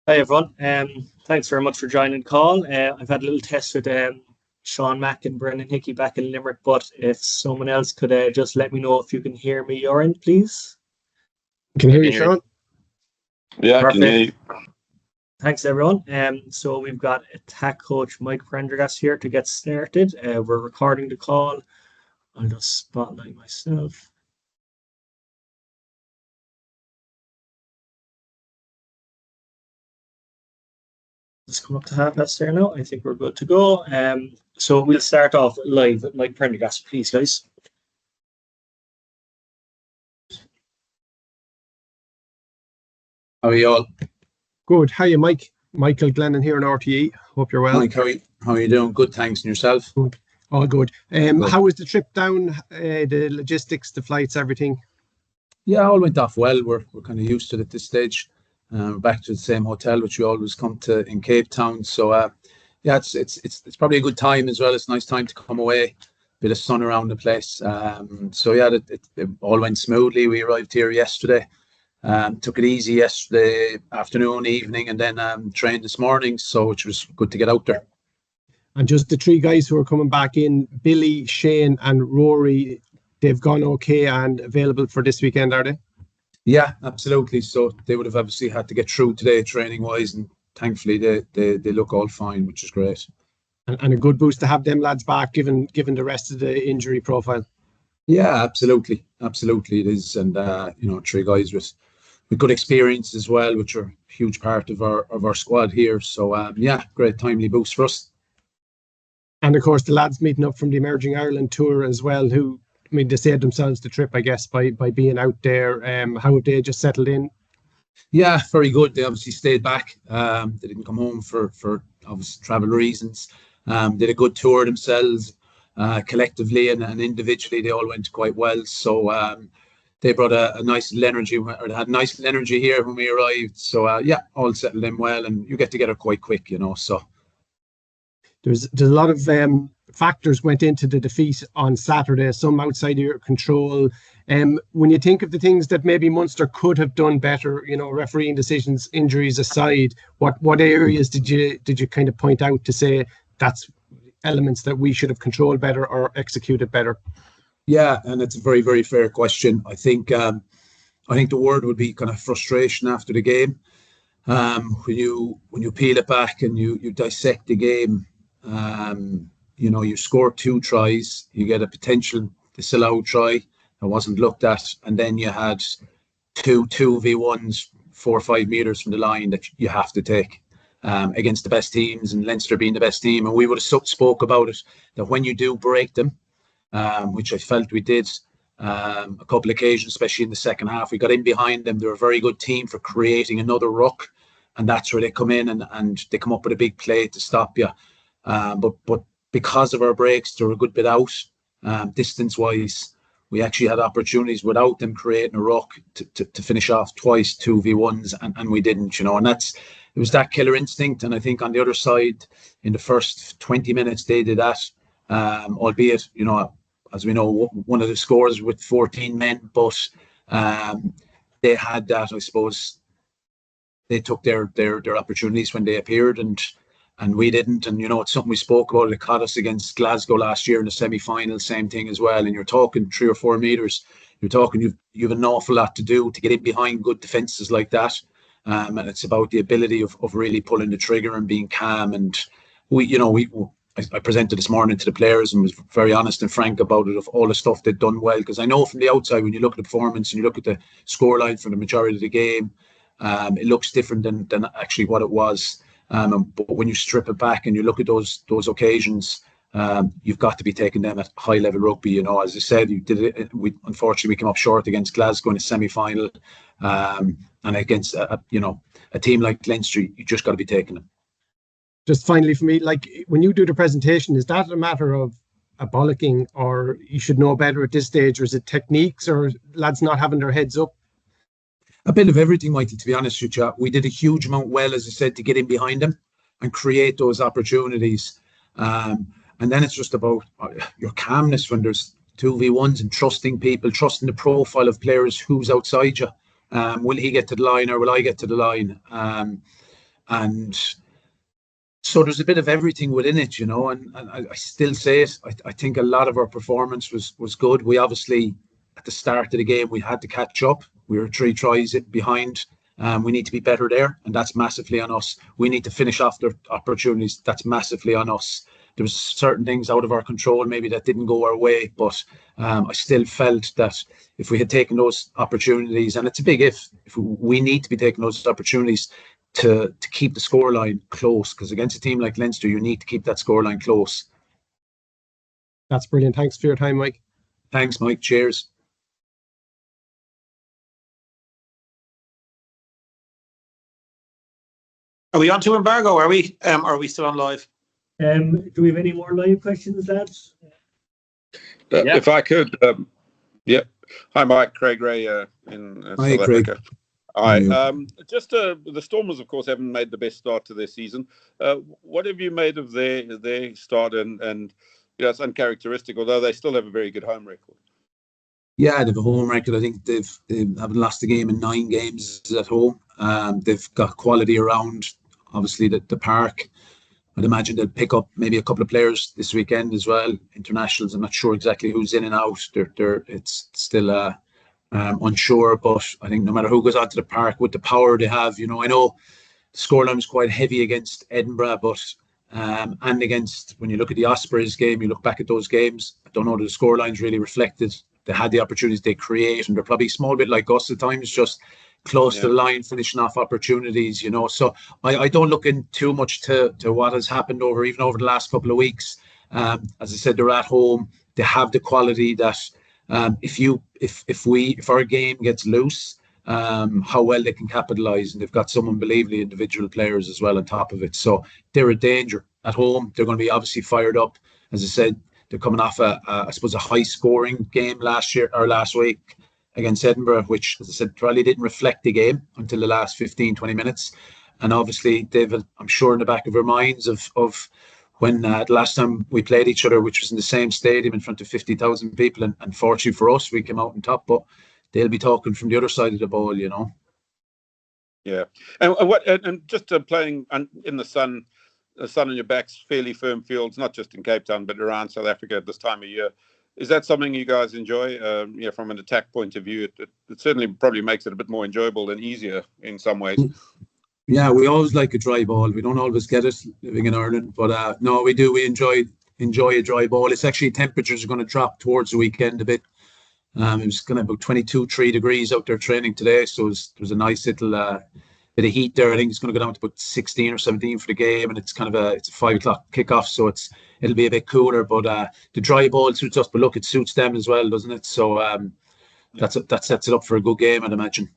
Hi everyone. Thanks very much for joining the call. I've had a little test with Sean Mack and Brendan Hickey back in Limerick, but if someone else could just let me know if you can hear me your end, please. Can I hear can you, hear you. Sean. Yeah, I can hear Perfect. you. Thanks everyone. So we've got attack coach Mike Prendergast here to get started. We're recording the call. I'll just spotlight myself. Just come up to half past there now. I think we're good to go. So we'll start off live with Mike Prendergast, please, guys. How are you all? Good. Hiya, Mike. Michael Glennon here in RTE. Hope you're well. Mike, how are you doing? Good, thanks. And yourself? Good. All good. Good. How was the trip down? The logistics, the flights, everything? Yeah, all went off well. We're kind of used to it at this stage. We're back to the same hotel which we always come to in Cape Town. So yeah, it's probably a good time as well. It's a nice time to come away. Bit of sun around the place. So yeah, it all went smoothly. We arrived here yesterday. Took it easy yesterday afternoon, evening, and then trained this morning. So which was good to get out there. And just the three guys who are coming back in, Billy, Shane and Rory, they've gone okay and available for this weekend, are they? Yeah, absolutely. So they would have obviously had to get through today training wise, and thankfully they look all fine, which is great. And a good boost to have them lads back, given the rest of the injury profile. Yeah, absolutely it is. And three guys with good experience as well, which are a huge part of our squad here. So yeah, great timely boost for us. And of course, the lads meeting up from the Emerging Ireland tour as well, who, I mean, they saved themselves the trip, I guess, by being out there. How have they just settled in? Yeah, very good. They obviously stayed back. They didn't come home for obvious travel reasons. Did a good tour themselves, collectively and individually. They all went quite well. So they brought a nice little energy, or they had nice little energy here when we arrived. So yeah, all settled in well, and you get together quite quick, So. There's a lot of factors went into the defeat on Saturday, some outside of your control. When you think of the things that maybe Munster could have done better, refereeing decisions, injuries aside, what areas did you kind of point out to say that's elements that we should have controlled better or executed better? Yeah, and it's a very, very fair question. I think the word would be kind of frustration after the game. When you peel it back and you dissect the game. You score 2 tries, you get a potential disallowed try that wasn't looked at, and then you had two 2v1s 4 or 5 meters from the line that you have to take against the best teams, and Leinster being the best team. And we would have spoke about it, that when you do break them, which I felt we did a couple of occasions, especially in the second half, we got in behind them. They're a very good team for creating another ruck, and that's where they come in and they come up with a big play to stop you. But because of our breaks, they're a good bit out distance-wise. We actually had opportunities without them creating a ruck to finish off twice 2v1s, and we didn't, And it was that killer instinct. And I think on the other side, in the first 20 minutes, they did that, albeit, as we know, one of the scores with 14 men, but they had that, I suppose. They took their opportunities when they appeared, and we didn't. And it's something we spoke about. It caught us against Glasgow last year in the semi-final, same thing as well. And you're talking 3 or 4 meters. You're talking you've an awful lot to do to get in behind good defenses like that. And it's about the ability of really pulling the trigger and being calm. And I presented this morning to the players and was very honest and frank about it, of all the stuff they'd done well. Because I know from the outside, when you look at the performance and you look at the scoreline for the majority of the game, it looks different than actually what it was. But when you strip it back and you look at those occasions, you've got to be taking them at high level rugby. As I said, you did it. Unfortunately, we came up short against Glasgow in the semi-final, and against a team like Leinster, you just got to be taking them. Just finally for me, like when you do the presentation, is that a matter of a bollocking, or you should know better at this stage, or is it techniques, or lads not having their heads up? A bit of everything, Michael, to be honest with you. We did a huge amount well, as I said, to get in behind them and create those opportunities. And then it's just about your calmness when there's 2v1s and trusting people, trusting the profile of players who's outside you. Will he get to the line or will I get to the line? And so there's a bit of everything within it, you know, and I still say it. I think a lot of our performance was good. We obviously, at the start of the game, we had to catch up. We were 3 tries behind. We need to be better there, and that's massively on us. We need to finish off their opportunities. That's massively on us. There was certain things out of our control, maybe that didn't go our way, but I still felt that if we had taken those opportunities, and it's a big if we need to be taking those opportunities to keep the scoreline close, because against a team like Leinster, you need to keep that scoreline close. That's brilliant. Thanks for your time, Mike. Thanks, Mike. Cheers. Are we on to embargo? Are we? Or are we still on live? Do we have any more live questions, lads? Yeah. If I could, yeah. Hi, Mike. Craig Ray in Hi, South Craig. Africa. Hi. Just the Stormers, of course, haven't made the best start to their season. What have you made of their start? And it's uncharacteristic, although they still have a very good home record. Yeah, they have a home record. I think they haven't lost a game in 9 games at home. They've got quality around, obviously, the park. I'd imagine they'll pick up maybe a couple of players this weekend as well. Internationals, I'm not sure exactly who's in and out. It's still unsure, but I think no matter who goes onto the park with the power they have, I know the scoreline was quite heavy against Edinburgh, but and against, when you look at the Ospreys game, you look back at those games, I don't know that the scorelines really reflected. They had the opportunities they create, and they're probably a small bit like us at times, just close to the line, finishing off opportunities, So I don't look in too much to what has happened even over the last couple of weeks. As I said, they're at home. They have the quality that if our game gets loose, how well they can capitalise, and they've got some unbelievably individual players as well on top of it. So they're a danger at home. They're going to be obviously fired up. As I said, they're coming off a high-scoring game last week against Edinburgh, which, as I said, probably didn't reflect the game until the last 15, 20 minutes. And obviously, they've, I'm sure, in the back of their minds of when the last time we played each other, which was in the same stadium in front of 50,000 people, and fortunately for us, we came out on top, but they'll be talking from the other side of the ball, Yeah, and just playing in the sun on your backs, fairly firm fields, not just in Cape Town, but around South Africa at this time of year. Is that something you guys enjoy? From an attack point of view, it certainly probably makes it a bit more enjoyable and easier in some ways. Yeah, we always like a dry ball. We don't always get it living in Ireland, but no, we do. We enjoy a dry ball. It's actually, temperatures are going to drop towards the weekend a bit. It was kind of about 22-23 degrees out there training today, so there was a nice little bit of heat there. I think it's going to go down to about 16 or 17 for the game, and it's a 5 o'clock kickoff, so it'll be a bit cooler. But the dry ball suits us, but look, it suits them as well, doesn't it? So that sets it up for a good game, I'd imagine.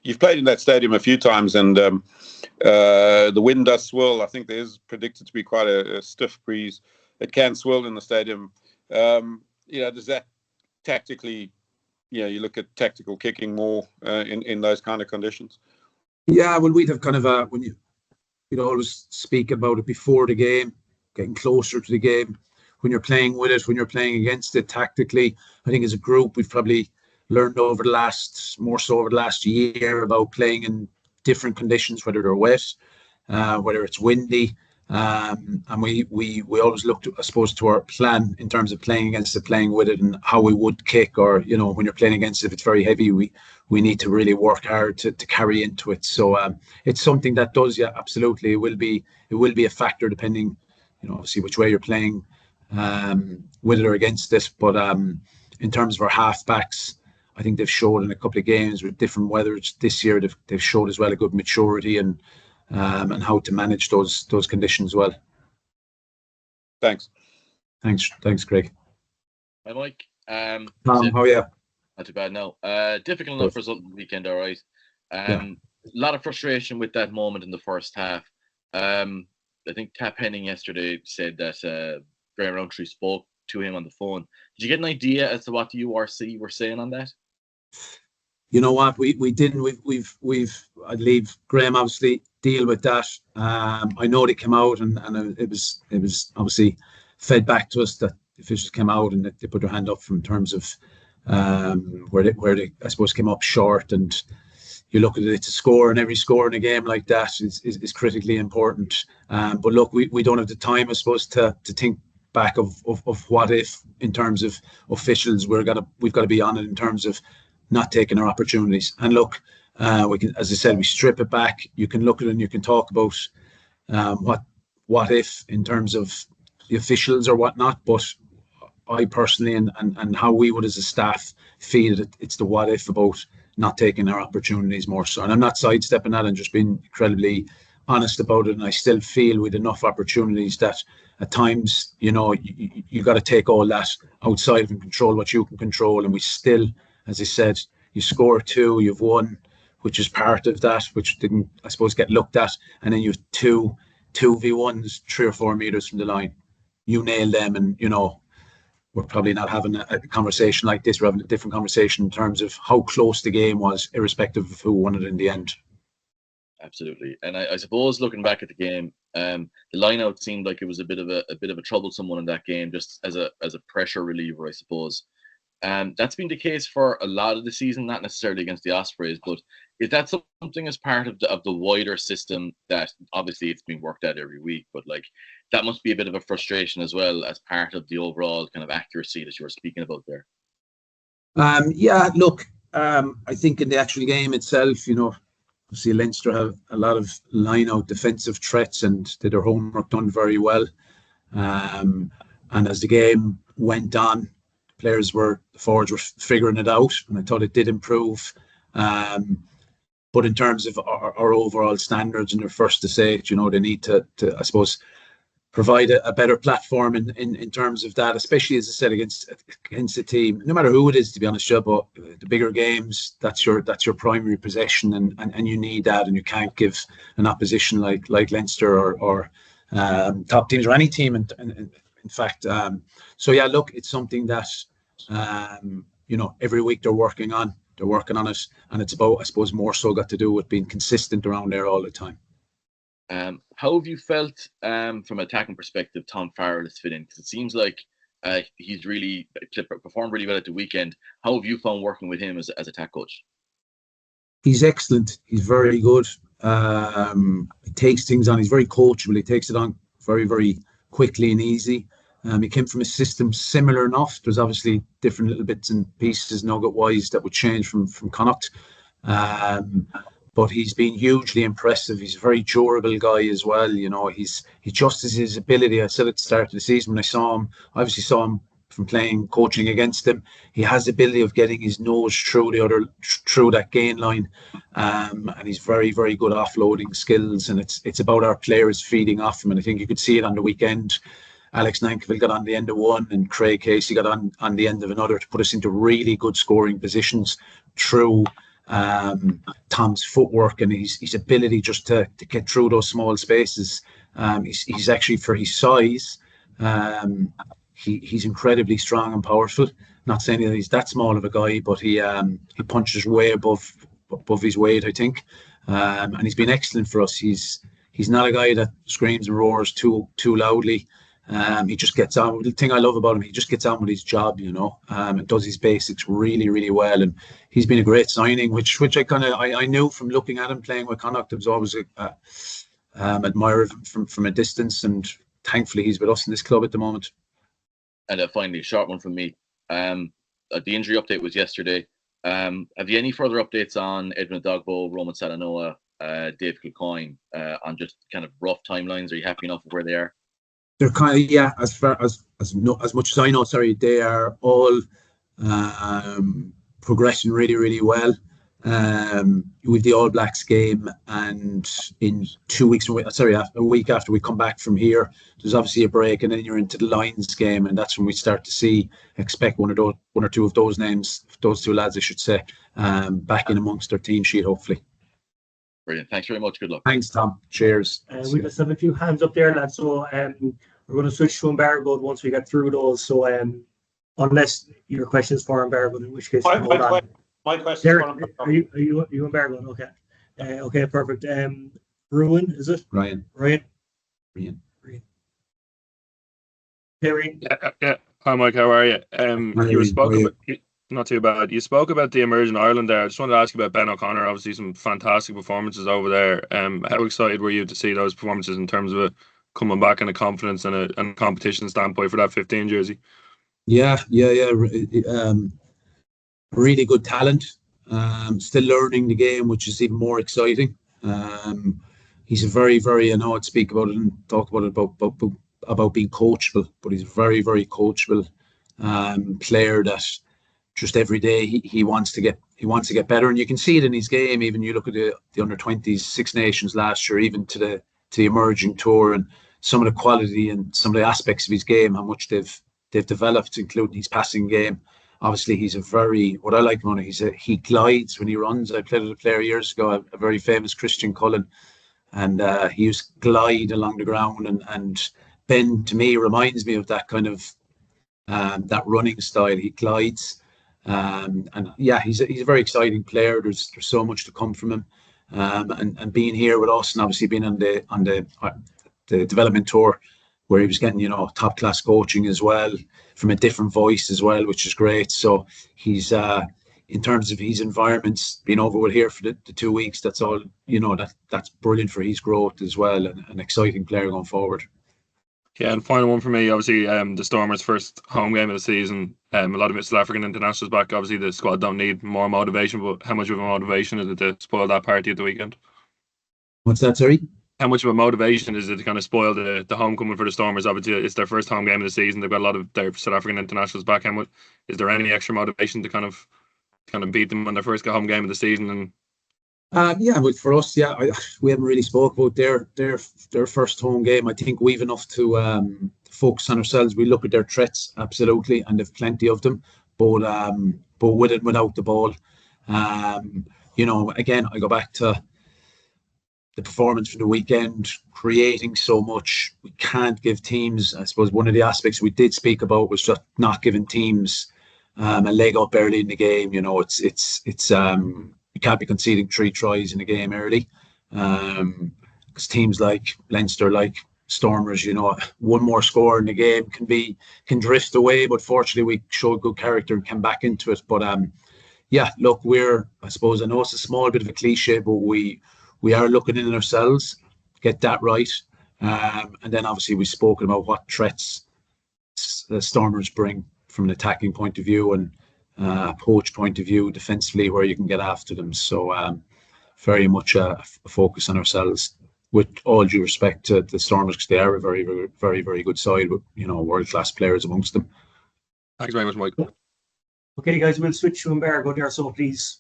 You've played in that stadium a few times, and the wind does swirl. I think there's predicted to be quite a stiff breeze. It can swirl in the stadium. Does that tactically, you look at tactical kicking more in those kind of conditions? Yeah, well, we'd have kind of we'd always speak about it before the game, getting closer to the game. When you're playing with it, when you're playing against it tactically, I think as a group, we've probably learned more so over the last year about playing in different conditions, whether they're wet, whether it's windy. And we always look to, I suppose, to our plan in terms of playing against it, playing with it, and how we would kick, or when you're playing against it, if it's very heavy, we need to really work hard to carry into it. So it's something that does, yeah, absolutely, it will be a factor depending, obviously which way you're playing, with it or against it. But in terms of our halfbacks, I think they've showed in a couple of games with different weather this year, they've showed as well a good maturity and how to manage those conditions well. Thanks, Craig. Hi, Mike. Tom, how are you? Not too bad, no. Difficult enough result in the weekend, all right. A lot of frustration with that moment in the first half. I think Tap Henning yesterday said that Graham Rowntree spoke to him on the phone. Did you get an idea as to what the URC were saying on that? You know what, we didn't. I'd leave Graham obviously deal with that. I know they came out and it was obviously fed back to us that the officials came out and they put their hand up from terms of where they I suppose came up short, and you look at it to score, and every score in a game like that is critically important. But look, we don't have the time, I suppose, to think back of what if in terms of officials. We've got to be on it in terms of not taking our opportunities. And look, we can, as I said, we strip it back. You can look at it and you can talk about what if in terms of the officials or whatnot. But I personally and how we would as a staff feel that it's the what if about not taking our opportunities more so. And I'm not sidestepping that and just being incredibly honest about it. And I still feel with enough opportunities that at times, you got to take all that outside of and control what you can control. And we still, as I said, you score 2, you've won, which is part of that, which didn't, I suppose, get looked at. And then you've 2v1s 3 or 4 meters from the line. You nail them, and we're probably not having a conversation like this. We're having a different conversation in terms of how close the game was, irrespective of who won it in the end. Absolutely. And I suppose looking back at the game, the line-out seemed like it was a bit of a troublesome one in that game, just as a pressure reliever, I suppose. That's been the case for a lot of the season, not necessarily against the Ospreys, but is that something as part of the wider system that obviously it's being worked out every week, but like that must be a bit of a frustration as well as part of the overall kind of accuracy that you were speaking about there? Yeah, look, I think in the actual game itself, obviously Leinster have a lot of line-out defensive threats and did their homework done very well. And as the game went on, the forwards were figuring it out, and I thought it did improve. But in terms of our overall standards, and they're first to say it, they need to I suppose, provide a better platform in terms of that, especially, as I said, against a team, no matter who it is, to be honest, but the bigger games, that's your primary possession, and you need that, and you can't give an opposition like Leinster or top teams or any team in fact. So yeah, look, it's something that every week they're working on it, and it's about, I suppose, more so got to do with being consistent around there all the time. How have you felt from an attacking perspective Tom Farrell has fit in? Because it seems like he's really performed really well at the weekend. How have you found working with him as attack coach? He's excellent. He's very good. He takes things on. He's very coachable. He takes it on very, very quickly and easy. He came from a system similar enough. There's obviously different little bits and pieces, nugget-wise, that would change from Connacht. But he's been hugely impressive. He's a very durable guy as well. He just has his ability. I said at the start of the season when I saw him, from coaching against him. He has the ability of getting his nose through that gain line, and he's very, very good offloading skills. And it's about our players feeding off him. And I think you could see it on the weekend. Alex Nankerville got on the end of one, and Craig Casey got on the end of another to put us into really good scoring positions through Tom's footwork and his ability just to get through those small spaces. He's actually, for his size, he's incredibly strong and powerful. Not saying that he's that small of a guy, but he punches way above his weight, I think. And he's been excellent for us. He's not a guy that screams and roars too loudly. He just gets on. The thing I love about him, he just gets on with his job, and does his basics really, really well. And he's been a great signing, which I knew from looking at him playing with Connacht. I was always admire him from a distance, and thankfully he's with us in this club at the moment. And finally, a short one from me. The injury update was yesterday. Have you any further updates on Edmund Dogbo, Roman Salanoa, Dave Kilcoyne, on just kind of rough timelines? Are you happy enough with where they are? They're kind of, yeah, as much as I know, they are all progressing really, really well. With the All Blacks game, and in 2 weeks, a week after we come back from here, there's obviously a break, and then you're into the Lions game, and that's when we start to expect one or two of those names, those two lads, I should say, back in amongst their team sheet, hopefully. Brilliant. Thanks very much. Good luck. Thanks, Tom. Cheers. We just have a few hands up there, lads. So we're going to switch to embargo once we get through those. So unless your questions for embargo, in which case, my question. Derek, are you embargo? Okay. Okay, perfect. Ruin, is it? Ryan. Hey, Yeah. Hi, Mike. How are you? Not too bad. You spoke about the emerging Ireland there. I just wanted to ask you about Ben O'Connor. Obviously, some fantastic performances over there. How excited were you to see those performances in terms of coming back and a confidence and a competition standpoint for that 15 jersey? Yeah. Really good talent. Still learning the game, which is even more exciting. He's a very, very, I know I'd speak about it and talk about it about being coachable, but he's a very, very coachable player that just every day he wants to get better, and you can see it in his game. Even you look at the under-20s Six Nations last year, even to the emerging tour, and some of the quality and some of the aspects of his game, how much they've developed, including his passing game. Obviously, he's a very, what I like about him, he glides when he runs. I played with a player years ago, a very famous Christian Cullen, and he used to glide along the ground. And Ben, to me, reminds me of that kind of that running style. He glides, and yeah, he's a very exciting player. There's so much to come from him, and being here with us, and obviously being on the development tour, where he was getting top class coaching as well, from a different voice as well, which is great. So he's in terms of his environments, being over with here for the 2 weeks, that's all, that's brilliant for his growth as well, and an exciting player going forward. Yeah, and final one for me, obviously, the Stormers' first home game of the season. A lot of South African internationals back. Obviously, the squad don't need more motivation, but how much of a motivation is it to spoil that party at the weekend? What's that, sorry? How much of a motivation is it to kind of spoil the homecoming for the Stormers? Obviously, it's their first home game of the season. They've got a lot of their South African internationals back. Is there any extra motivation to kind of beat them on their first home game of the season? And yeah, but for us, we haven't really spoke about their first home game. I think we've enough to focus on ourselves. We look at their threats, absolutely, and they've plenty of them. But with it, without the ball, again, I go back to the performance for the weekend, creating so much. We can't give teams, I suppose one of the aspects we did speak about was just not giving teams a leg up early in the game. It's you can't be conceding 3 tries in a game early, because teams like Leinster, like Stormers, one more score in the game can drift away. But fortunately, we showed good character and came back into it. But yeah, look, I suppose, I know it's a small bit of a cliche, but we are looking in ourselves, get that right, and then obviously we've spoken about what threats the Stormers bring from an attacking point of view and approach point of view defensively, where you can get after them. So very much a focus on ourselves, with all due respect to the Stormers, because they are a very, very, very, very good side with world-class players amongst them. Thanks very much, Mike. Okay, guys, we'll switch to Embargo there, so please.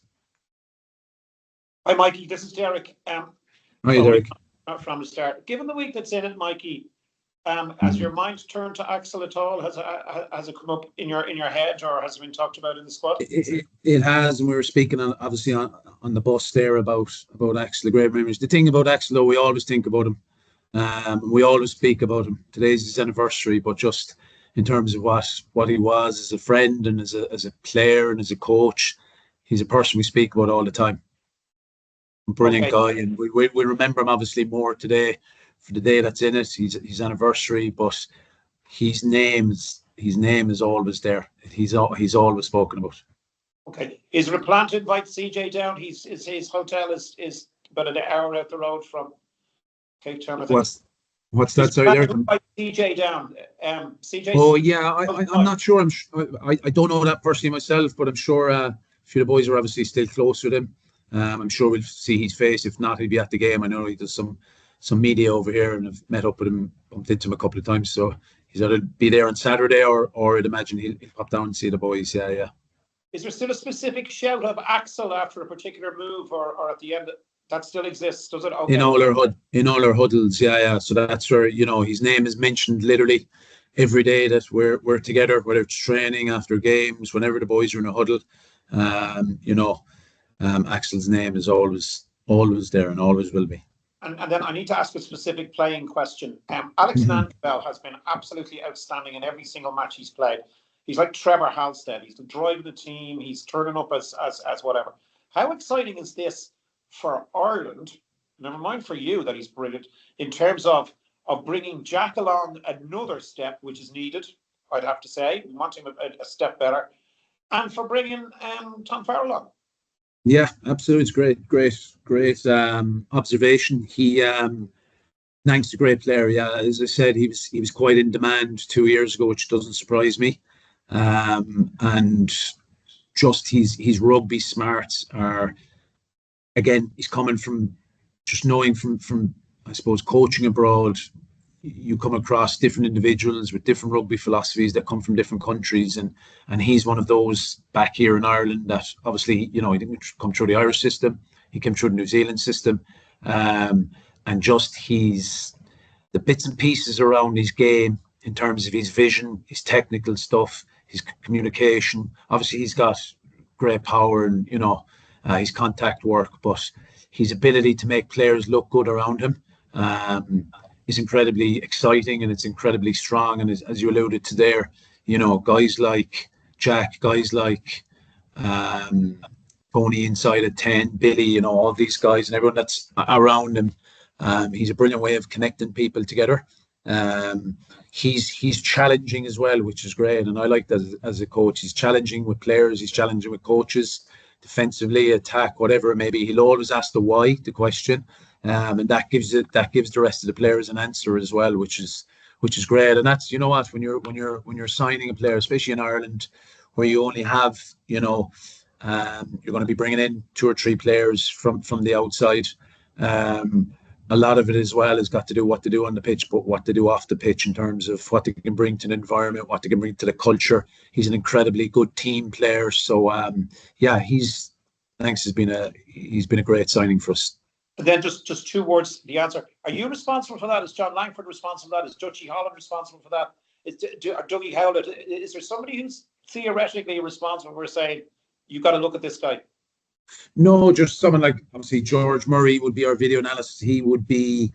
Hi, Mikey. This is Derek. Hi, Derek. From the start. Given the week that's in it, Mikey, has your mind turned to Axel at all? Has it come up in your head, or has it been talked about in the squad? It has, and we were speaking obviously on the bus there about Axel, the great memories. The thing about Axel, though, we always think about him. We always speak about him. Today's his anniversary, but just in terms of what he was as a friend and as a player and as a coach, he's a person we speak about all the time. Brilliant guy, and we remember him obviously more today for the day that's in it. His anniversary, but his name is always there. He's always spoken about. Okay, is there a plan to invite CJ down? His hotel is about an hour out the road from Cape Town, I think. What's that? Sorry, there. Invite CJ down. CJ. Oh yeah, I'm not sure. I don't know that personally myself, but I'm sure a few of the boys are obviously still close with him. I'm sure we'll see his face. If not, he'll be at the game. I know he does some media over here, and I've met up with him, bumped into him a couple of times. So he's either be there on Saturday, or I'd imagine he'll pop down and see the boys. Yeah. Is there still a specific shout of Axel after a particular move, or at the end that still exists? Does it? Okay. In all our huddles, yeah. So that's where his name is mentioned literally every day that we're together, whether it's training, after games, whenever the boys are in a huddle. Axel's name is always there and always will be. And then I need to ask a specific playing question. Alex Nankervell has been absolutely outstanding in every single match he's played. He's like Trevor Halstead. He's driving the team. He's turning up as whatever. How exciting is this for Ireland? Never mind for you that he's brilliant in terms of bringing Jack along another step, which is needed. I'd have to say, we want him a step better. and for bringing Tom Farrell on. Yeah, absolutely. It's great observation. He Nank's a great player. Yeah, as I said, he was quite in demand 2 years ago, which doesn't surprise me. And just his rugby smarts are, again, he's coming from just knowing from I suppose coaching abroad. You come across different individuals with different rugby philosophies that come from different countries, and he's one of those back here in Ireland that obviously, you know, he didn't come through the Irish system, he came through the New Zealand system, and just the bits and pieces around his game in terms of his vision, his technical stuff, his communication. Obviously, he's got great power and, you know, his contact work, but his ability to make players look good around him is incredibly exciting, and it's incredibly strong. And as you alluded to there, you know, guys like Jack, guys like Tony inside at 10, Billy, you know, all these guys and everyone that's around him. He's a brilliant way of connecting people together. He's challenging as well, which is great. And I like that as a coach. He's challenging with players, he's challenging with coaches, defensively, attack, whatever it may be. He'll always ask the why, the question. And that gives the rest of the players an answer as well, which is great. And that's, you know what, when you're signing a player, especially in Ireland, where you only have, you know, you're going to be bringing in 2 or 3 players from the outside. A lot of it as well has got to do what they do on the pitch, but what they do off the pitch in terms of what they can bring to the environment, what they can bring to the culture. He's an incredibly good team player. So yeah, he's been a great signing for us. And then just 2 words, the answer. Are you responsible for that? Is John Langford responsible for that? Is Dutchie Holland responsible for that? Is Dougie Howlett? Is there somebody who's theoretically responsible for saying, you've got to look at this guy? No, just someone like, obviously, George Murray would be our video analyst. He would be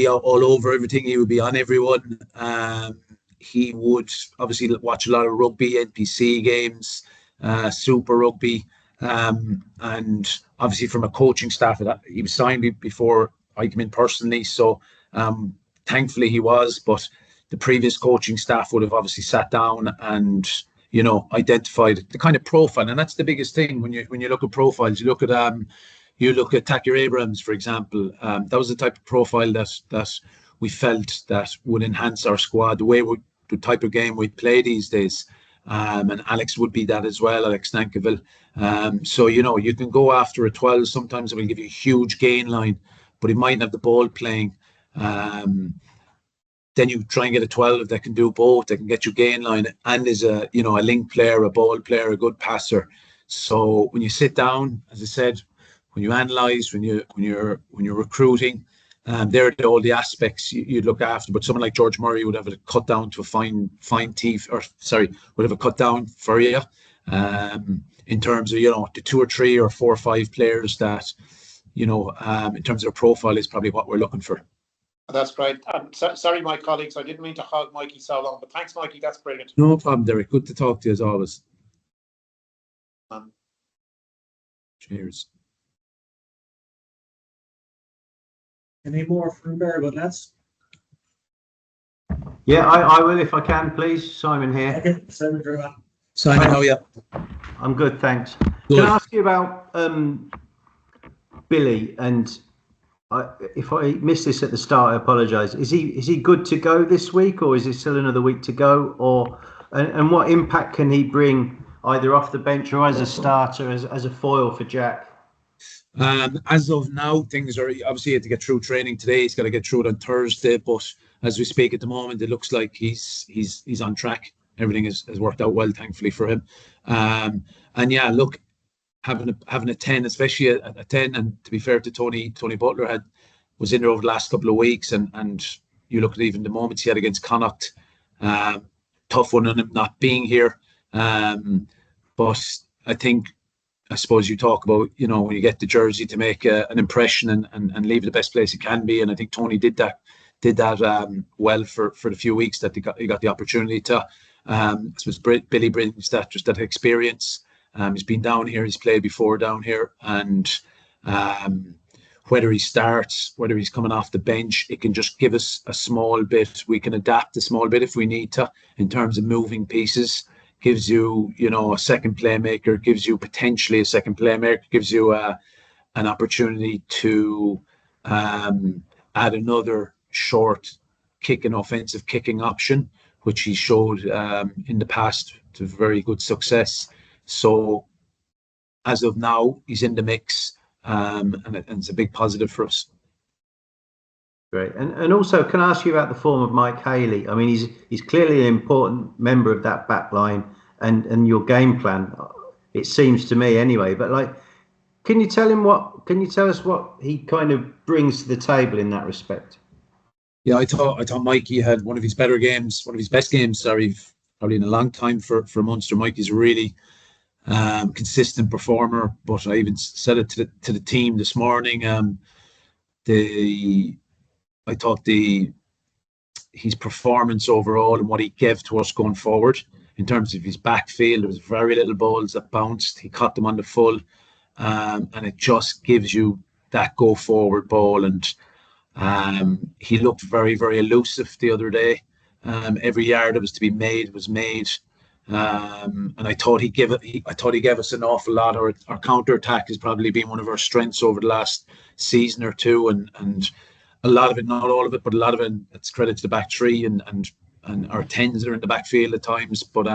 all over everything. He would be on everyone. He would obviously watch a lot of rugby, NPC games, Super Rugby, and obviously from a coaching staff, he was signed before I came in personally. So thankfully he was, but the previous coaching staff would have obviously sat down and, you know, identified the kind of profile. And that's the biggest thing when you look at profiles. You look at Takir Abrams, for example. That was the type of profile that we felt that would enhance our squad, the type of game we play these days. And Alex would be that as well, Alex Nankiville. So, you know, you can go after a 12. Sometimes it will give you a huge gain line, but he mightn't have the ball playing. Then you try and get a 12 that can do both. That can get you gain line and is a link player, a ball player, a good passer. So when you sit down, as I said, when you analyse, when you're recruiting, there are all the aspects you'd look after. But someone like George Murray would have it cut down to a fine teeth, would have it cut down for you in terms of, you know, the 2 or 3 or 4 or 5 players that, you know, in terms of their profile is probably what we're looking for. That's great. Sorry, my colleagues, I didn't mean to hog Mikey so long, but thanks, Mikey. That's brilliant. No problem, Derek. Good to talk to you as always. Cheers. Any more from Barrowwood, lads? Yeah, I will if I can, please. Simon here. Okay, Simon, very well. Simon, how are you? I'm good, thanks. Good. Can I ask you about Billy? And if I missed this at the start, I apologise. Is he good to go this week, or is it still another week to go? Or and what impact can he bring either off the bench or as a starter, as a foil for Jack? As of now, things are obviously he had to get through training today. He's got to get through it on Thursday, but as we speak at the moment, it looks like he's on track. Everything has worked out well, thankfully for him. And yeah, look, having a 10, especially a 10, and to be fair to Tony Butler was in there over the last couple of weeks, and you look at even the moments he had against Connacht, tough one on him not being here. But I suppose you talk about, you know, when you get the jersey to make an impression and leave the best place it can be, and I think Tony did that well for the few weeks that he got the opportunity to. I suppose Billy brings that experience. He's been down here, he's played before down here, and whether he starts, whether he's coming off the bench, it can just give us a small bit. We can adapt a small bit if we need to in terms of moving pieces, gives you, a second playmaker, gives you potentially a second playmaker, gives you an opportunity to add another short kicking, offensive kicking option, which he showed in the past to very good success. So as of now, he's in the mix, and it's a big positive for us. Great. And also, can I ask you about the form of Mike Haley? I mean, he's clearly an important member of that back line and your game plan, it seems to me anyway. But can you tell us what he kind of brings to the table in that respect? Yeah, I thought Mikey had one of his best games, sorry, probably in a long time for Munster. Mikey's a really consistent performer, but I even said it to the team this morning. I thought his performance overall and what he gave to us going forward in terms of his backfield, there was very little balls that bounced. He caught them on the full, and it just gives you that go forward ball. And he looked very, very elusive the other day. Every yard that was to be made was made. And I thought he gave us an awful lot. Our counter attack has probably been one of our strengths over the last season or two, and a lot of it, not all of it, but a lot of it, it's credit to the back three and our tens that are in the backfield at times. But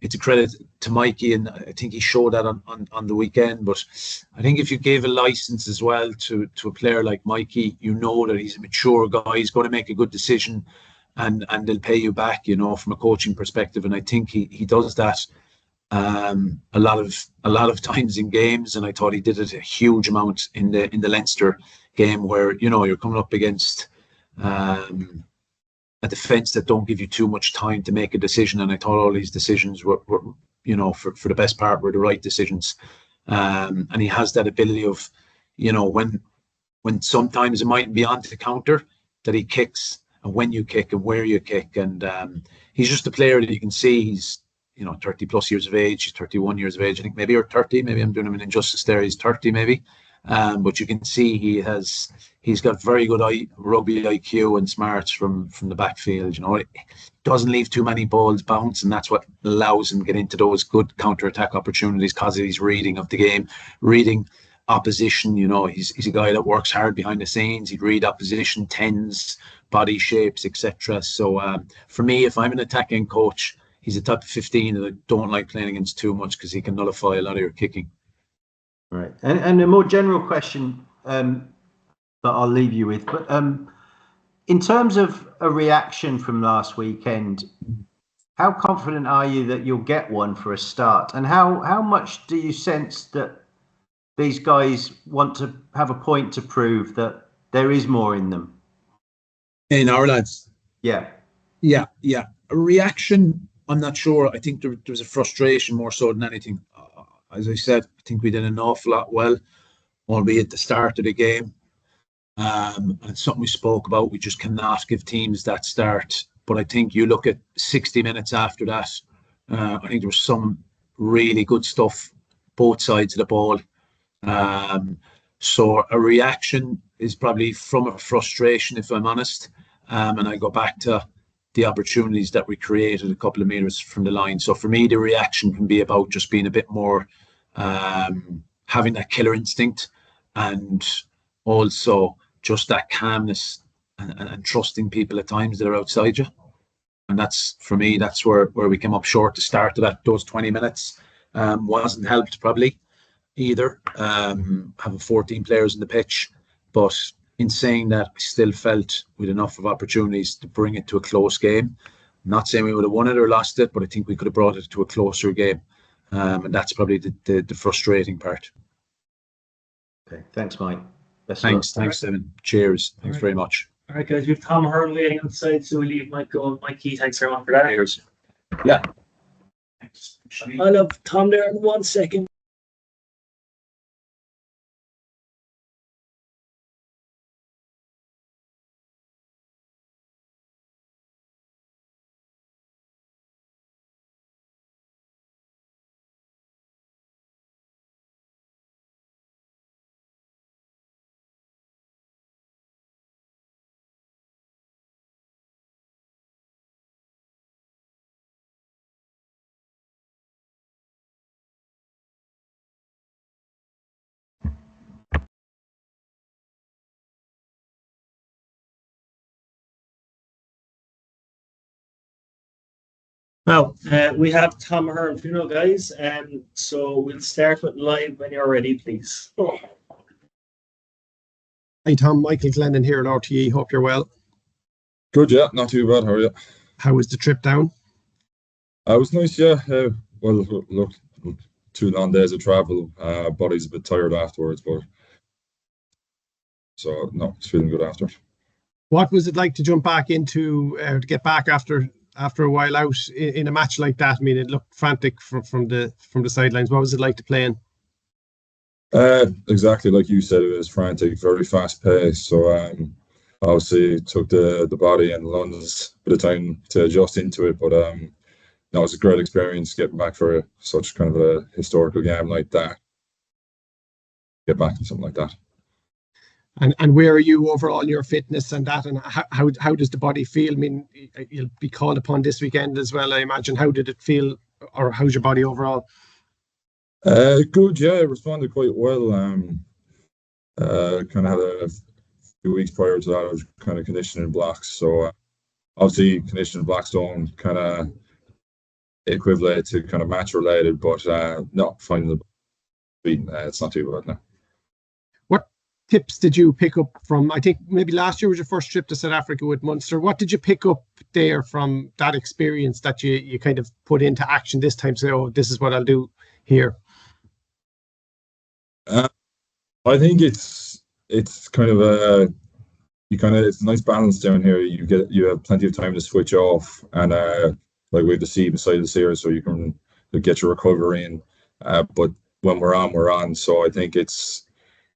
it's a credit to Mikey, and I think he showed that on the weekend. But I think if you gave a license as well to a player like Mikey, that he's a mature guy, he's going to make a good decision, and they'll pay you back, from a coaching perspective. And I think he does that a lot of times in games, and I thought he did it a huge amount in the Leinster game, where you're coming up against a defense that don't give you too much time to make a decision. And I thought all these decisions were for the best part, were the right decisions. And he has that ability of, when sometimes it might be on to counter, that he kicks, and when you kick and where you kick. And he's just a player that you can see he's 30 plus years of age. He's 31 years of age, I think, maybe, or 30. Maybe I'm doing him an injustice there. He's 30 maybe. But you can see he's got very good rugby IQ and smarts from the backfield. It doesn't leave too many balls bounce, and that's what allows him to get into those good counter-attack opportunities, because of his reading of the game, reading opposition. He's a guy that works hard behind the scenes. He'd read opposition tens, body shapes, etc. So for me, if I'm an attacking coach, he's a type of 15 that I don't like playing against too much, because he can nullify a lot of your kicking. Right. And a more general question that I'll leave you with, but in terms of a reaction from last weekend, how confident are you that you'll get one for a start? And how much do you sense that these guys want to have a point to prove that there is more in them? In our lads? Yeah. A reaction, I'm not sure. I think there was a frustration more so than anything. As I said, I think we did an awful lot well, albeit the start of the game. And it's something we spoke about. We just cannot give teams that start. But I think you look at 60 minutes after that, I think there was some really good stuff, both sides of the ball. So a reaction is probably from a frustration, if I'm honest. And I go back to the opportunities that we created a couple of meters from the line. So for me, the reaction can be about just being a bit more, having that killer instinct, and also just that calmness and trusting people at times that are outside you. And that's, for me, that's where we came up short to start of those 20 minutes. Wasn't helped probably either, having 14 players in the pitch. But in saying that, I still felt with enough of opportunities to bring it to a close game. I'm not saying we would have won it or lost it, but I think we could have brought it to a closer game. And that's probably the frustrating part. Okay, thanks, Mike. Thanks, Stephen. Cheers. Thanks very much. All right, guys, we have Tom Hearn waiting on the side, so we'll leave Mike go. Mikey, thanks very much for that. Cheers. Yeah. I'll have Tom there in 1 second. Now, we have Tom Ahern funeral, guys, so we'll start with live when you're ready, please. Hi Tom, Michael Glennon here at RTE. Hope you're well. Good, yeah, not too bad. How are you? How was the trip down? It was nice, yeah. Well, look, 2 long days of travel. Body's a bit tired afterwards, but so no, it's feeling good after. What was it like to jump back into to get back after a while out in a match like that? I mean, it looked frantic from the sidelines. What was it like to play in? Exactly like you said, it was frantic, very fast paced. So obviously it took the body and lungs a bit of time to adjust into it, but no, it was a great experience getting back for such kind of a historical game like that. Get back to something like that. And where are you overall in your fitness and that, and how does the body feel? I mean, you'll be called upon this weekend as well, I imagine. How did it feel, or how's your body overall? Good, yeah, I responded quite well. Kind of had a few weeks prior to that, I was kind of conditioning blocks. So obviously conditioning blocks don't kind of equivalent to kind of match related, but no, finding the beat, it's not too bad now. What tips did you pick up from, I think maybe last year was your first trip to South Africa with Munster. What did you pick up there from that experience that you kind of put into action this time? Say, oh, this is what I'll do here. I think it's kind of it's a nice balance down here. You have plenty of time to switch off, and like we have the sea beside us here, so you can get your recovery in. But when we're on. So I think it's,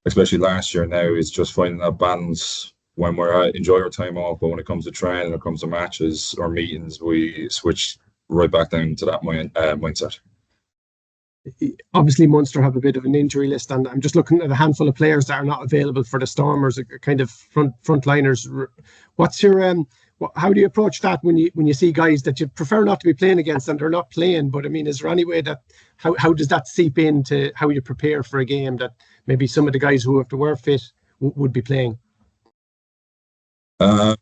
especially last year now, it's just finding that balance when we're enjoy our time off, but when it comes to training, when it comes to matches or meetings, we switch right back down to that mindset. Obviously, Munster have a bit of an injury list, and I'm just looking at a handful of players that are not available for the Stormers, kind of frontliners. What's your how do you approach that when you see guys that you prefer not to be playing against and they're not playing? But I mean, is there any way that how does that seep into how you prepare for a game that maybe some of the guys who, if they were fit, would be playing? I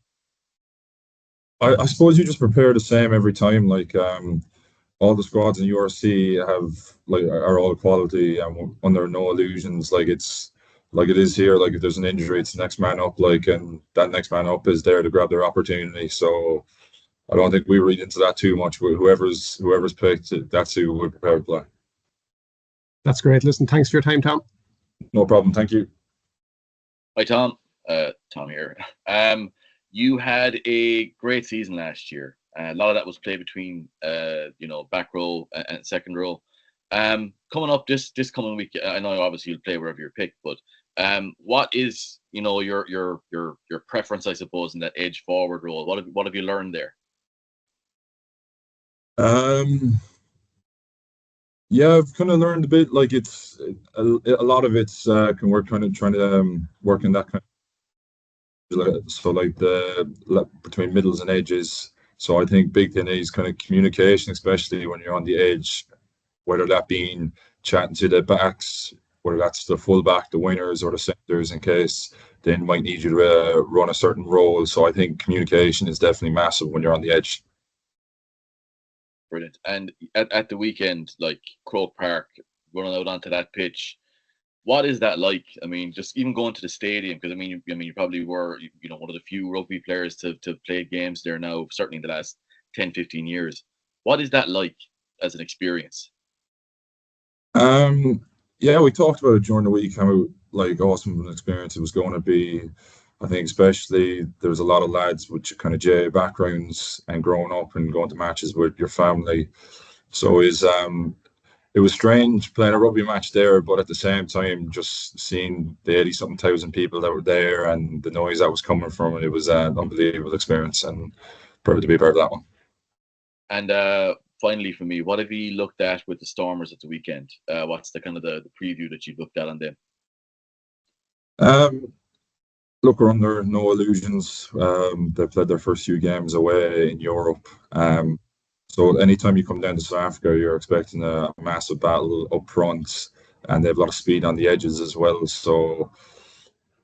suppose you just prepare the same every time. Like all the squads in URC are all quality and under no illusions. Like it's like it is here. Like if there's an injury, it's next man up. Like, and that next man up is there to grab their opportunity. So I don't think we read into that too much. Whoever's picked, that's who we're prepared to play. That's great. Listen, thanks for your time, Tom. No problem. Thank you. Hi, Tom. Tom here. You had a great season last year. A lot of that was played between, back row and second row. Coming up this coming week, I know obviously you'll play wherever you're picked, but what is your preference, I suppose, in that edge forward role? What have you learned there? Yeah, I've kind of learned a bit. Like it's a lot of it's we're kind of trying to work in that kind of, so like the between middles and edges. So I think big thing is kind of communication, especially when you're on the edge, whether that being chatting to the backs, whether that's the fullback, the wingers, or the centers, in case they might need you to run a certain role. So I think communication is definitely massive when you're on the edge. Brilliant. And at the weekend, like Croke Park, running out onto that pitch, what is that like? I mean, just even going to the stadium, because I mean, you probably were, one of the few rugby players to play games there now, certainly in the last 10, 15 years. What is that like as an experience? Yeah, we talked about it during the week, how like awesome an experience it was going to be. I think especially there was a lot of lads with kind of JA backgrounds and growing up and going to matches with your family. So it was strange playing a rugby match there, but at the same time, just seeing the 80-something thousand people that were there and the noise that was coming from it, was an unbelievable experience, and proud to be part of that one. And finally, for me, what have you looked at with the Stormers at the weekend? What's the kind of the preview that you've looked at on them? Look, we're under no illusions. They played their first few games away in Europe. So anytime you come down to South Africa, you're expecting a massive battle up front, and they have a lot of speed on the edges as well. So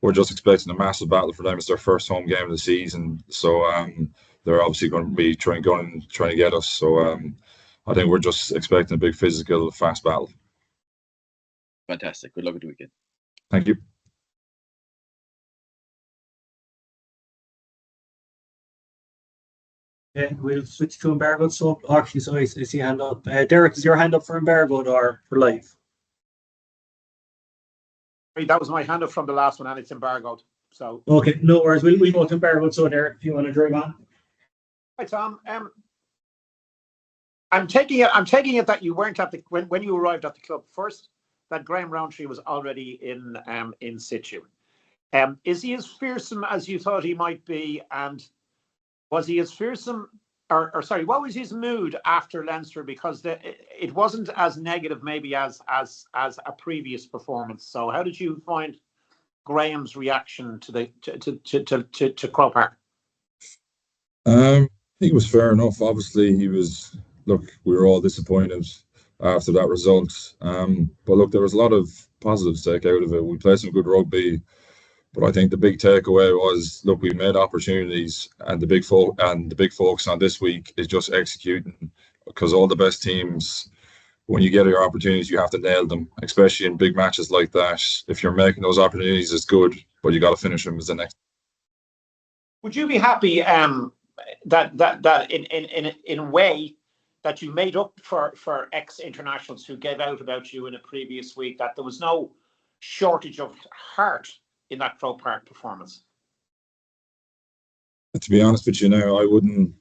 we're just expecting a massive battle for them. It's their first home game of the season. So they're obviously going to be trying to get us. So I think we're just expecting a big physical, fast battle. Fantastic. Good luck with the weekend. Thank you. Yeah, we'll switch to embargoed. So actually, so I see a hand up. Derek, is your hand up for embargoed or for live? That was my hand up from the last one, and it's embargoed. So okay, no worries. We'll go to embargoed. So Derek, if you want to drive on. Hi Tom. I'm taking it that you weren't at the when you arrived at the club first. That Graham Rowntree was already in situ. Is he as fearsome as you thought he might be? And was he as fearsome, or sorry, what was his mood after Leinster? Because it wasn't as negative maybe as a previous performance. So how did you find Graham's reaction to Croke Park? I think it was fair enough. Obviously, we were all disappointed after that result. But look, there was a lot of positives to take out of it. We played some good rugby. But I think the big takeaway was, look, we made opportunities, and the big focus on this week is just executing, because all the best teams, when you get your opportunities, you have to nail them, especially in big matches like that. If you're making those opportunities, it's good, but you got to finish them as the next. Would you be happy that in a way that you made up for ex-internationals who gave out about you in a previous week, that there was no shortage of heart in that Croke Park performance? To be honest with you now, I wouldn't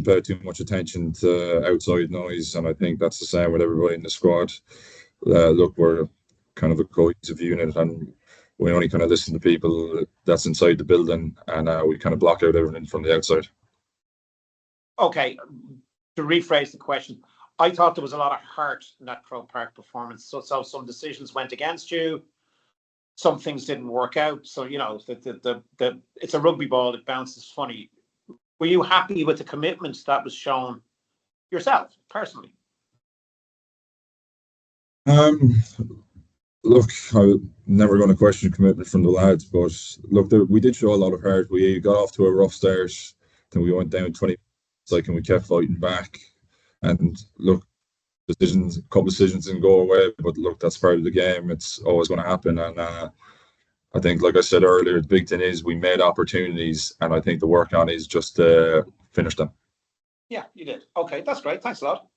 pay too much attention to outside noise, and I think that's the same with everybody in the squad. Look, we're kind of a cohesive unit, and we only kind of listen to people that's inside the building, and we kind of block out everything from the outside. Okay, to rephrase the question, I thought there was a lot of heart in that Croke Park performance. So some decisions went against you. Some things didn't work out. So, you know, it's a rugby ball. It bounces funny. Were you happy with the commitment that was shown yourself, personally? Look, I'm never going to question commitment from the lads, but look, we did show a lot of heart. We got off to a rough start. Then we went down 20 minutes, and we kept fighting back. And look, a couple of decisions didn't go away, but look, that's part of the game. It's always going to happen. And I think, like I said earlier, the big thing is we made opportunities, and I think the work on is just to finish them. Yeah, you did. Okay, that's great. Thanks a lot.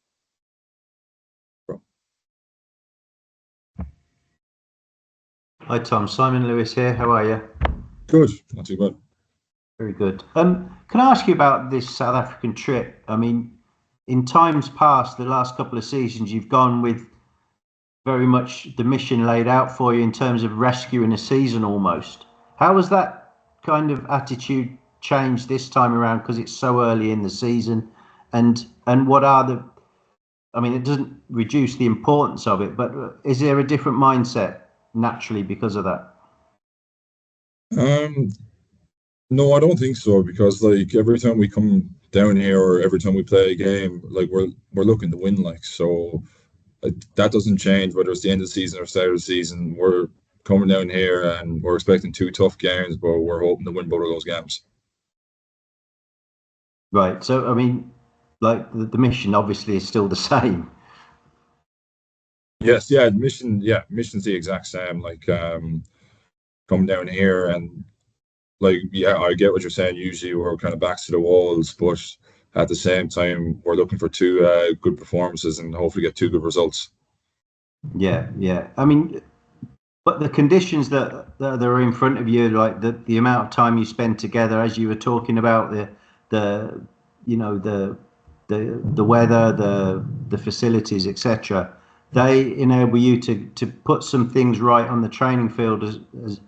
Hi Tom, Simon Lewis here. How are you? Good, not too bad. Very good. Can I ask you about this South African trip? I mean, in times past, the last couple of seasons, you've gone with very much the mission laid out for you in terms of rescuing a season almost. How has that kind of attitude changed this time around, because it's so early in the season? And what are the, I mean, it doesn't reduce the importance of it, but is there a different mindset naturally because of that? No, I don't think so, because like every time we come down here or every time we play a game, like we're looking to win, like, so that doesn't change whether it's the end of the season or start of the season. We're coming down here and we're expecting 2 tough games, but we're hoping to win both of those games. Right. So I mean, like the mission obviously is still the same. Yes, mission's the exact same. Like coming down here and like, yeah, I get what you're saying. Usually we're kind of backs to the walls, but at the same time, we're looking for 2 good performances and hopefully get 2 good results. Yeah. I mean, but the conditions that are in front of you, like the amount of time you spend together, as you were talking about, the weather, the facilities, etc. They enable you to put some things right on the training field as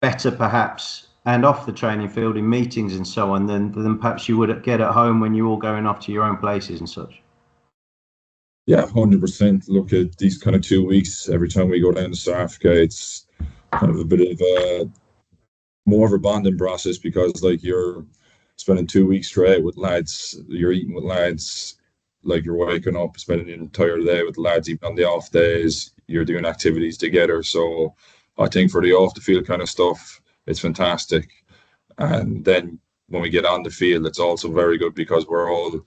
better perhaps, and off the training field in meetings and so on, than perhaps you would get at home when you're all going off to your own places and such. Yeah, 100%. Look at these kind of 2 weeks. Every time we go down to South Africa, it's kind of a bit of more of a bonding process, because like you're spending 2 weeks straight with lads, you're eating with lads, like you're waking up, spending the entire day with lads, even on the off days, you're doing activities together. So I think for the off the field kind of stuff, it's fantastic. And then when we get on the field, it's also very good because we're all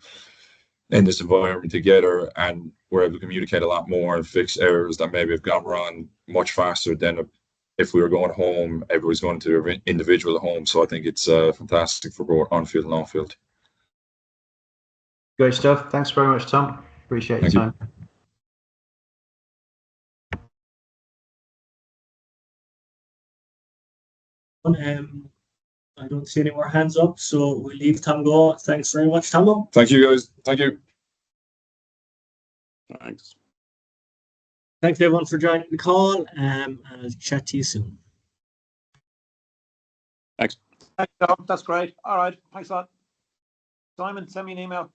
in this environment together and we're able to communicate a lot more and fix errors that maybe have gone wrong much faster than if we were going home, everybody's going to their individual home. So I think it's fantastic for both on field and off field. Great stuff. Thanks very much, Tom. Appreciate your time. I don't see any more hands up, so we'll leave Tom go. Thanks very much, Tom. Thank you, guys. Thank you. Thanks. Thanks everyone for joining the call, and I'll chat to you soon. Thanks. Thanks, Tom. That's great. All right. Thanks a lot. Simon, send me an email.